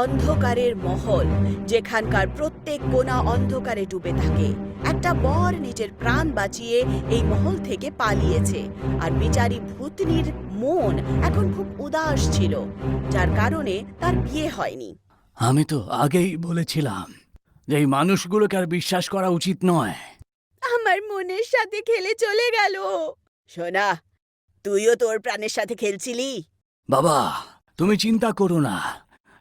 অন্ধকারের মহল, যেখানকার প্রত্যেক কোণা অন্ধকারে ডুবে থাকে। একটা বর নিজের প্রাণ বাঁচিয়ে এই মহল থেকে পালিয়েছে, আর বিচারী ভূতনির মন এখন খুব উদাস ছিল, যার কারণে তার বিয়ে হয়নি। আমি তো আগেই বলেছিলাম যে এই মানুষগুলোকে আর বিশ্বাস করা উচিত নয়। আমার মনের সাথে খেলে চলে গেল। সোনা, তুইও তোর প্রাণের সাথে খেলছিলি? বাবা, তুমি চিন্তা করো না,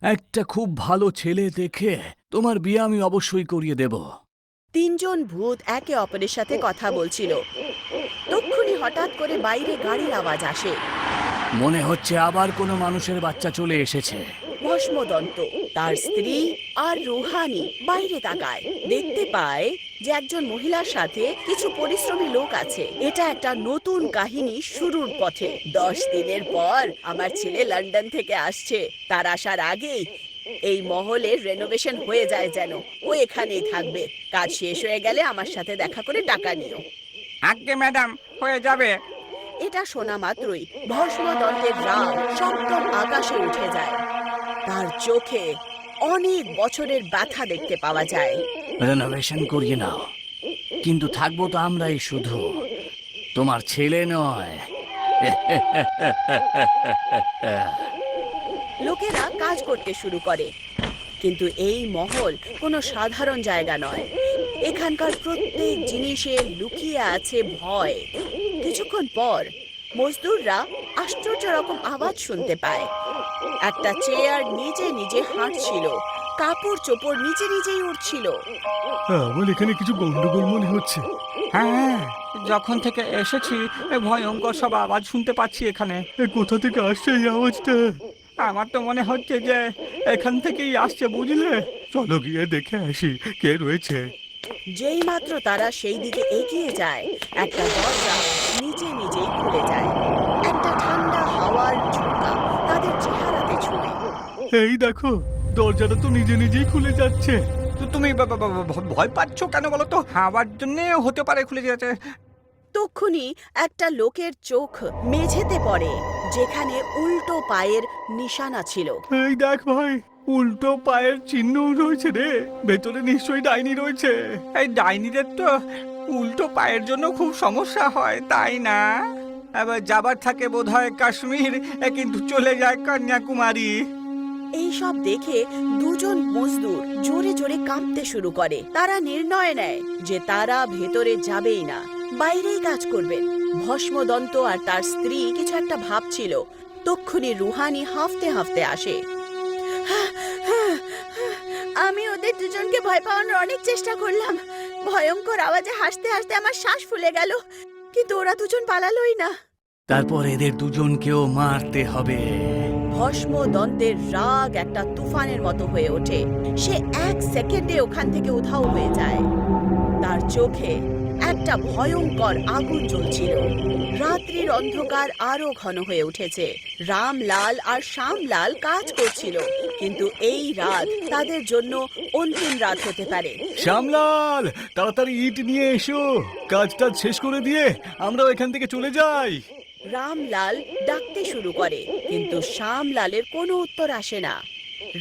একটা খুব ভালো ছেলে দেখে তোমার বিয়ে আমি অবশ্যই করিয়ে দেব। তিনজন ভূত একে অপরের সাথে কথা বলছিল। তক্ষুনি হঠাৎ করে বাইরে গাড়ির আওয়াজ আসে। মনে হচ্ছে আবার কোনো মানুষের বাচ্চা চলে এসেছে। ভস্মদন্ত, তার স্ত্রী আর রুহানি বাইরে তাকায়। দেখতে পায় যে একজন মহিলার সাথে কিছু পরিশ্রমী লোক আছে। এটা একটা নতুন কাহিনী শুরুর পথে। 10 দিনের পর আমার ছেলে লন্ডন থেকে আসছে। তার আসার আগেই এই মহলের রেনোভেশন হয়ে যায় যেন। ও এখানেই থাকবে। কাজ শেষ হয়ে গেলে আমার সাথে দেখা করে টাকা নিও। আজ্ঞে ম্যাডাম, হয়ে যাবে। এটা শোনা মাত্রই ভস্মদন্তের রাগ সপ্তম আকাশে উঠে যায়। তার চোখে অনেক বছরের ব্যথা দেখতে পাওয়া যায়। রেনোভেশন করিয়ে নাও, কিন্তু থাকবো তো আমরাই শুধু, তোমার ছেলে নয়। লোকেরা কাজ করতে শুরু করে, কিন্তু এই মহল কোনো সাধারণ জায়গা নয়। এখানকার প্রত্যেক জিনিসে লুকিয়ে আছে ভয়। কিছুক্ষণ পর মজদুররা আশ্চর্য রকম আওয়াজ শুনতে পায়। একটা চেয়ার নিজে নিজে হাঁটছিল, কাপড় চোপড় নিজে নিজেই উঠছিল। আমার এখানে কিছু গন্ডগোল মনে হচ্ছে। হ্যাঁ, যখন থেকে এসেছি ভয়ঙ্কর সব আওয়াজ শুনতে পাচ্ছি এখানে। কোথা থেকে আসছে এই আওয়াজটা? আমার তো মনে হচ্ছে যে এখান থেকেই আসছে, বুঝলে। চলো গিয়ে দেখে আসি কে রয়েছে। যেই মাত্র তারা সেই দিকে এগিয়ে যায়, একটা দরজা নিজে নিজেই খুলে যায়। একটা ঠান্ডা হাওয়ার ঝোঁকা তাদের চেহারাতে ছুঁয়ে। এই দেখো, দরজাটা তো নিজে নিজেই খুলে যাচ্ছে। তো তুমি ভয় পাচ্ছ কেন বলো তো? হাওয়ার জন্য হতে পারে খুলে যাচ্ছে। তক্ষুনি একটা লোকের চোখ মেঝেতে পড়ে, যেখানে উল্টো পায়ের নিশানা ছিল। এই দেখ ভাই, উল্টো পায়ের চিহ্ন রয়েছে রে। ভেতরে নিশ্চয়ই ডাইনি রয়েছে। এই ডাইনিদের তো উল্টো পায়ের জন্য খুব সমস্যা হয়, তাই না? এবার যাবার থাকে বোধহয় কাশ্মীর, কিন্তু চলে যায় কন্যাকুমারী। এই সব দেখে দুজন মজদুর জোরে জোরে কাঁপতে শুরু করে। তারা নির্ণয় নেয় যে তারা ভেতরে যাবেই না, বাইরেই কাজ করবেন। ভস্মদন্ত আর তার স্ত্রী কিছু একটা ভাবছিল। তক্ষুনি রুহানি হাঁফতে হাঁফতে আসে। আমি ওদের দুজনকে ভয় পাওয়ানোর অনেক চেষ্টা করলাম। ভয়ঙ্কর আওয়াজে হাসতে হাসতে আমার শ্বাস ফুলে গেল, কিন্তু ওরা দুজন পালালোই না। তারপর এদের দুজনকেও মারতে হবে। ভস্মদন্তের রাগ একটা তুফানের মতো হয়ে ওঠে। সে 1 সেকেন্ডে ওখান থেকে উধাও হয়ে যায়। তার চোখে একটা ভয়ঙ্কর আগুন জ্বলছিল। রাত্রির অন্ধকার আরো ঘন হয়ে উঠেছে। রামলাল আর শ্যামলাল কাজ করছিল, কিন্তু এই রাত তাদের জন্য অন্তিম রাত হতে পারে। শ্যামলাল, তাড়াতাড়ি ইট নিয়ে এসো। কাজটা শেষ করে দিয়ে আমরাও এখান থেকে চলে যাই। রামলাল ডাকতে শুরু করে, কিন্তু শ্যামলালের কোনো উত্তর আসে না।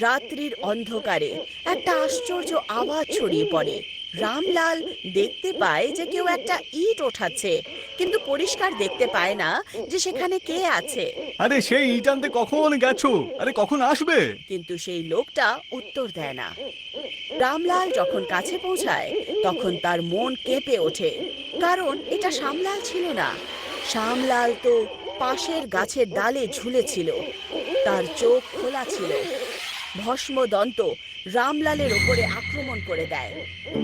রাত্রির অন্ধকারে একটা আশ্চর্য আওয়াজ ছড়িয়ে পড়ে। রামলাল দেখতে পায় যে কেউ একটা ইট ওঠাচ্ছে, কিন্তু পরিষ্কার দেখতে পায় না যে সেখানে কে আছে। আরে সেই ইট আনতে কখন গেছো? আরে কখন আসবে? কিন্তু সেই লোকটা উত্তর দেয় না। রামলাল যখন কাছে পৌঁছায়, তখন তার মন কেঁপে ওঠে, কারণ এটা শ্যামলাল ছিল না। শ্যামলাল তো পাশের গাছের ডালে ঝুলেছিল, তার চোখ খোলা ছিল। ভস্মদন্ত রামলালের ওপরে আক্রমণ করে দেয়।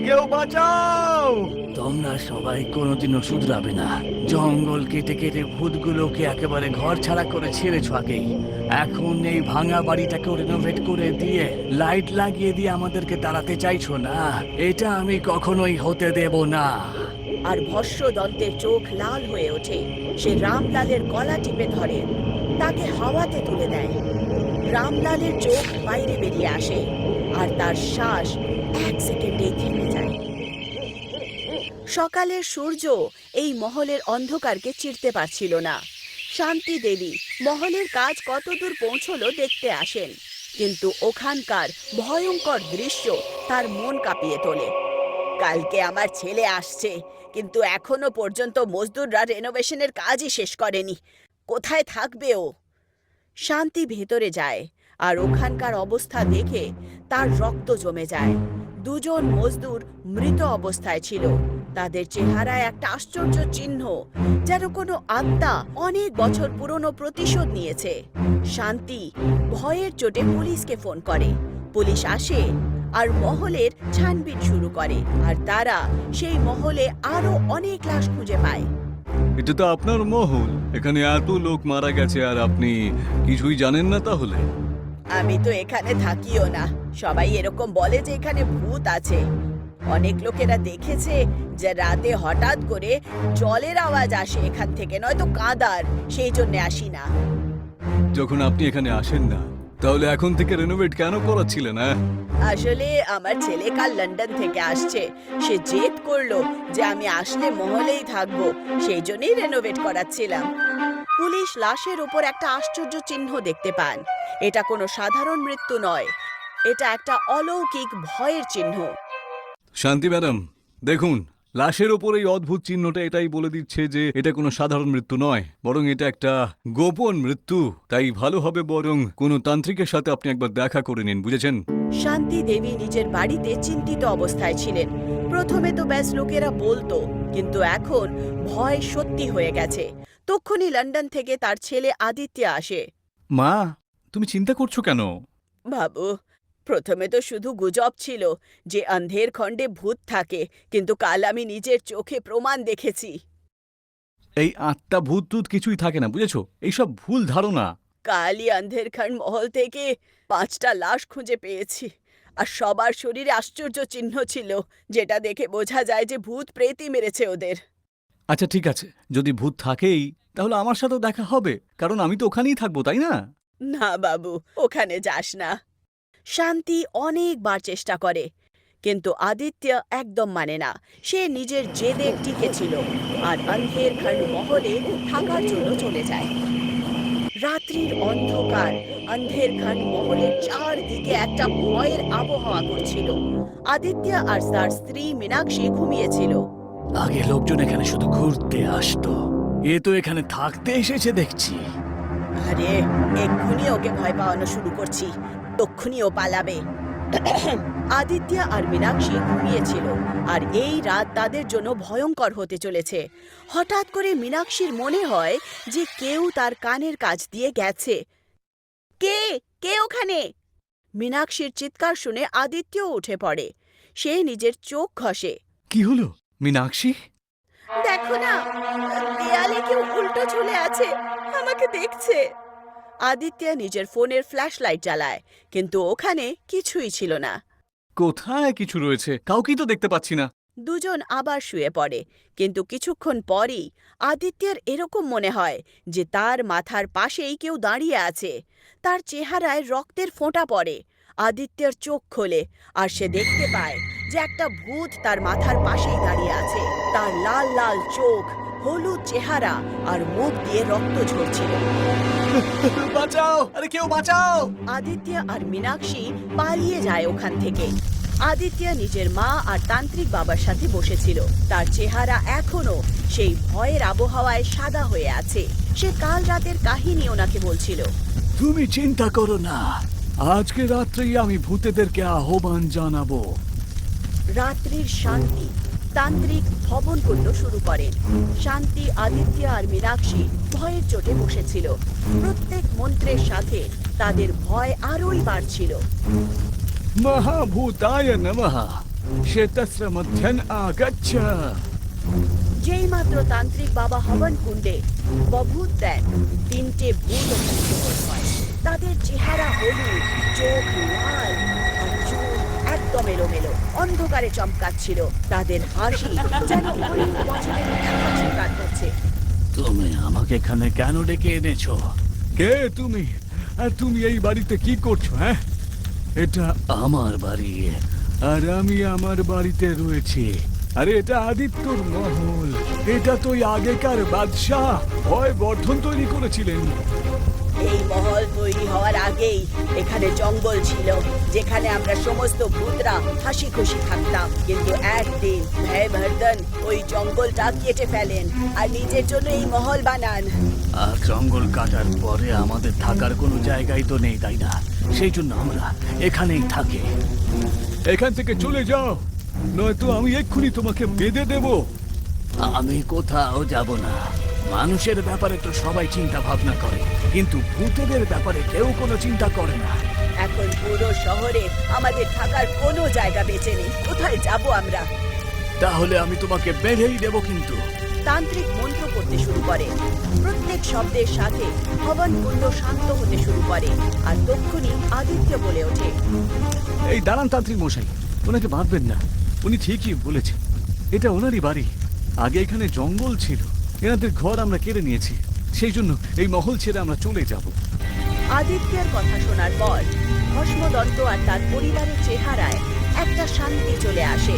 কেউ বাঁচাও! তোমরা সবাই কোনোদিনও শুধরাবে না। জঙ্গল কেটে কেটে ভূতগুলোকে একেবারে ঘর ছাড়া করে ছেড়েছ আগেই। এখন এই ভাঙা বাড়িটাকেও রেনোভেট করে দিয়ে লাইট লাগিয়ে দিয়ে আমাদেরকে তাড়াতে চাইছো না? এটা আমি কখনোই হতে দেব না। আর ভস্মদন্তের চোখ লাল হয়ে ওঠে। সে রামলালের গলা টিপে ধরে, তাকে হাওয়াতে তুলে দেয়। রামলালের চোখ বাইরে বেরিয়ে আসে, আর তার শ্বাস 1 সেকেন্ডেই থেমে যায়। সকালের সূর্য এই মহলের অন্ধকারকে চিরতে পারছিল না। শান্তি দেবী মহলের কাজ কতদূর পৌঁছলো দেখতে আসেন। কিন্তু ওখানকার ভয়ঙ্কর দৃশ্য তার মন কাঁপিয়ে তোলে। কালকে আমার ছেলে আসছে, কিন্তু এখনো পর্যন্ত মজদুররা রেনোভেশনের কাজই শেষ করেনি। কোথায় থাকবে ও? শান্তি ভেতরে যায় আর ওখানকার অবস্থা দেখে তার রক্ত জমে যায়। দুজন মজদুর মৃত অবস্থায় ছিল। তাদের চেহারায় একটা আশ্চর্য চিহ্ন, যেন কোনো আত্মা অনেক বছর পুরনো প্রতিশোধ নিয়েছে। শান্তি ভয়ের চোটে পুলিশকে ফোন করে। পুলিশ আসে আর মহলের ছানবিন শুরু করে, আর তারা সেই মহলে আরো অনেক লাশ খুঁজে পায়। এটা তো আপনার মহল, এখানে এত লোক মারা গেছে আর আপনি কিছুই জানেন না তাহলে? আমি তো এখানে থাকিও না। সবাই এরকম বলে যে এখানে ভূত আছে। অনেক লোকেরা দেখেছে যে রাতে হঠাৎ করে জলের আওয়াজ আসে এখান থেকে, নয়তো কাঁদার, সেই জন্য আসি না। যখন আপনি এখানে আসেন না, তাহলে এখন থেকে রেনোভেট কেন করাচ্ছিলেন? আসলে আমার ছেলে কাল লন্ডন থেকে আসছে। সে জেদ করলো যে আমি আসলে মহলেই থাকবো, সেই জন্যই রেনোভেট করাচ্ছিলাম। পুলিশ লাশের উপর একটা আশ্চর্য চিহ্ন দেখতে পান। এটা কোনো সাধারণ মৃত্যু নয়, এটা একটা অলৌকিক ভয়ের চিহ্ন। শান্তি ম্যাডাম, দেখুন, লাশের ওপর এই অদ্ভুত চিহ্নটা এটাই বলে দিচ্ছে যে এটা কোনো সাধারণ মৃত্যু নয়, বরং এটা একটা গোপন মৃত্যু। তাই ভালো হবে বরং কোনো তান্ত্রিকের সাথে আপনি একবার দেখা করে নিন, বুঝেছেন? শান্তি দেবী নিজের বাড়িতে চিন্তিত অবস্থায় ছিলেন। প্রথমে তো ব্যাস লোকেরা বলতো, কিন্তু এখন ভয় সত্যি হয়ে গেছে। তক্ষুনি লন্ডন থেকে তার ছেলে আদিত্য আসে। মা, তুমি চিন্তা করছো কেন? বাবু, প্রথমে তো শুধু গুজব ছিল যে অন্ধের খণ্ডে ভূত থাকে, কিন্তু কাল আমি নিজের চোখে প্রমাণ দেখেছি। এই আত্মা ভূত টুত কিছুই থাকে না, বুঝেছো? এইসব ভুল ধারণা। কালই অন্ধের খণ্ড মহল থেকে 5টা লাশ খুঁজে পেয়েছি, আর সবার শরীরে আশ্চর্য চিহ্ন ছিল, যেটা দেখে বোঝা যায় যে ভূত প্রেতই মেরেছে ওদের। আচ্ছা ঠিক আছে, যদি ভূত থাকেই তাহলে আমার সাথেও দেখা হবে, কারণ আমি তো ওখানেই থাকবো, তাই না? না বাবু, ওখানে যাস না। শান্তি অনেকবার চেষ্টা করে, কিন্তু আদিত্য একদম মানে না। সে নিজের জেদে টিকে ছিল আর অন্ধের খণ্ড মহলে থাকার জন্য চলে যায়। রাত্রির অন্ধকার অন্ধের খণ্ড মহলের চারদিকে একটা ভয়ের আবহাওয়া করছিল। আদিত্য আর তার স্ত্রী মীনাক্ষী ঘুমিয়েছিল। আগে লোকজন এখানে শুধু ঘুরতে আসতো, এ তো এখানে থাকতে এসেছে দেখছি। আরে, এক্ষুনি ওকে ভয় পাওয়ানো শুরু করছি, তক্ষুনি ও পালাবে। আদিত্য আর মীনাক্ষী ঘুমিয়েছিল, আর এই রাত তাদের জন্য ভয়ঙ্কর হতে চলেছে। হঠাৎ করে মীনাক্ষীর মনে হয় যে কেউ তার কানের কাছ দিয়ে গেছে। কে কে ওখানে? মীনাক্ষীর চিৎকার শুনে আদিত্যও উঠে পড়ে। সে নিজের চোখ ঘষে। কি হলো মীনাক্ষী? দেখো না, দেয়ালে কেউ উল্টো ঝুলে আছে, আমাকে দেখছে। আদিত্য নিজের ফোনের ফ্ল্যাশ লাইট জ্বালায়, কিন্তু ওখানে কিছুই ছিল না। কোথায় কিছু রয়েছে? কাউকেই তো দেখতে পাচ্ছি না। দুজন আবার শুয়ে পড়ে, কিন্তু কিছুক্ষণ পরই আদিত্যের এরকম মনে হয় যে তার মাথার পাশেই কেউ দাঁড়িয়ে আছে। তার চেহারায় রক্তের ফোঁটা পড়ে। আদিত্যের চোখ খোলে আর সে দেখতে পায় যে একটা ভূত তার মাথার পাশেই দাঁড়িয়ে আছে। তার লাল লাল চোখ, হলুদ চেহারা আর মুখ দিয়ে রক্ত ঝরছিল। বাঁচাও! আরে কেউ বাঁচাও! আদিত্য আর মীনাক্ষী পালিয়ে যায় ওখান থেকে। আদিত্য নিজের মা আর তান্ত্রিক বাবার সাথে বসেছিল। তার চেহারা এখনো সেই ভয়ের আবহাওয়ায় সাদা হয়ে আছে। সে কাল রাতের কাহিনী ওনাকে বলছিল। তুমি চিন্তা করো না, আজকে রাত্রেই আমি ভূতেদেরকে আহ্বান জানাবো। রাত্রির শান্তি তান্ত্রিক ভবন কুণ্ড শুরু করেন। শান্তি, আদিত্য আর মীনাক্ষী ভয়ের চোটে বসেছিল। প্রত্যেক মন্ত্রের সাথে তাদের ভয় আরোই বাড়ছিল। মহাভূতায় নমঃ, শ্বেতস্র মধ্যন আগচ্ছ। যেই মাত্র তান্ত্রিক বাবা হবন কুণ্ডে বভূত দেন, 3টে ভূত প্রকট হয়। তাদের চেহারা হলুদ, চোখ লাল আর চুল একদম এলোমেলো, অন্ধকারে চমকাচ্ছিল। তাদের হাসি যেন অনেক বছরের হাসি কাট হচ্ছে। তুমি আমাকে এখানে কেন ডেকে এনেছো? কে তুমি? আর তুমি এই বাড়িতে কি করছো? হ্যাঁ, এটা আমার বাড়ি। আর আমি আমার বাড়িতে রয়েছি। আরে এটা আদিত্যর মহল। এটা তো ওই আগেকার বাদশাহ ভয় বর্ধন তৈরি করেছিলেন। এই মহল তৈরি হওয়ার আগেই এখানে জঙ্গল ছিল, যেখানে আমরা সমস্ত ভূতরা হাসি খুশি থাকতাম। কিন্তু একদিন ভয়বর্ধন ওই জঙ্গলটা কেটে ফেলেন আর নিজের জন্য এই মহল বানান। আর জঙ্গল কাটার পরে আমাদের থাকার কোনো জায়গাই তো নেই, তাই না? সেই জন্য আমরা এখানেই থাকি। এখান থেকে চলে যাও, নয়তো আমি এক্ষুনি তোমাকে বেঁধে দেব। আমি কোথাও যাব না। মানুষের ব্যাপারে তো সবাই চিন্তা ভাবনা করে, কিন্তু ভূতেদের ব্যাপারে কেউ কোনো চিন্তা করে না। এখন পুরো শহরে আমাদের থাকার কোনো জায়গা বেঁচে নেই। কোথায় যাব আমরা? তাহলে আমি তোমাকে বেঁধেই দেব। কিন্তু তান্ত্রিক মন্ত্র করতে শুরু করে। প্রত্যেক শব্দের সাথে হবন কুণ্ড শান্ত হতে শুরু করে আর তক্ষুনি আদিত্য বলে ওঠে, এই দাঁড়ান তান্ত্রিক মশাই, ওনাকে বাঁধবেন না। উনি ঠিকই বলেছেন, এটা ওনারই বাড়ি। আগে এখানে জঙ্গল ছিল, এনাদের ঘর আমরা কেড়ে নিয়েছি, সেই জন্য এই মহল ছেড়ে আমরা চলে যাব। আদিত্যের কথা শোনার পর ভস্মদত্ত আর তার পরিবারের চেহারায় একটা শান্তি চলে আসে।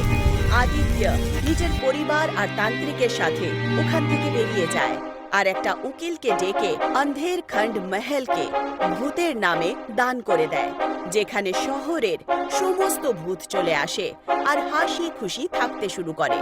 আদিত্য নিজের পরিবার আর তান্ত্রিকের সাথে ওখান থেকে বেরিয়ে যায় আর একটা উকিলকে ডেকে অন্ধের খণ্ড মহলকে ভূতের নামে দান করে দেয়, যেখানে শহরের সমস্ত ভূত চলে আসে আর হাসি খুশি থাকতে শুরু করে।